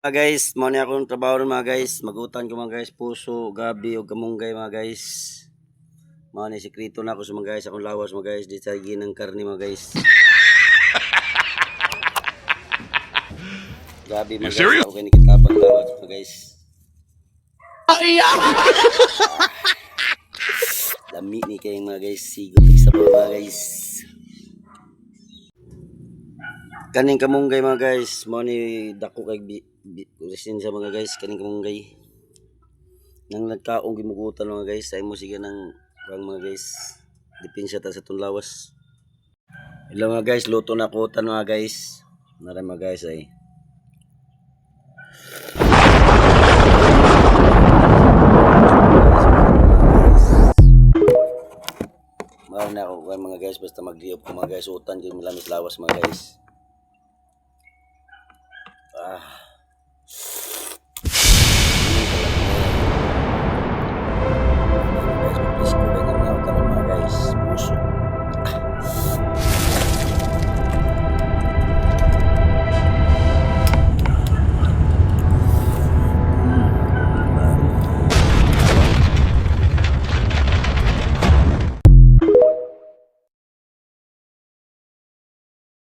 Guys, mo ni akong trabaho ron mga guys. Magutan ko mga guys, puso, gabi o kamunggay mga guys. Mao ni sekreto na ako sa mga guys, akong lawas mga guys, di sa ginang karne mga guys. Gabi mga guys, ako kay kitapang lawas mga guys. Dami ni kay mga guys, sigod sa mga guys. Kaning kamunggay mga guys, mo ni dako kay resin sa mga guys, kaning kamunggay. Nang nagkaong gimugutan mga guys, ay mo sige nang mga guys. Depensa ta sa tong lawas. Hello mga guys, luto na kutan mga guys. Nara mga guys ay. Mao na ako mga guys, basta mag-diop ko mga guys, utan gyud milamis lawas mga guys.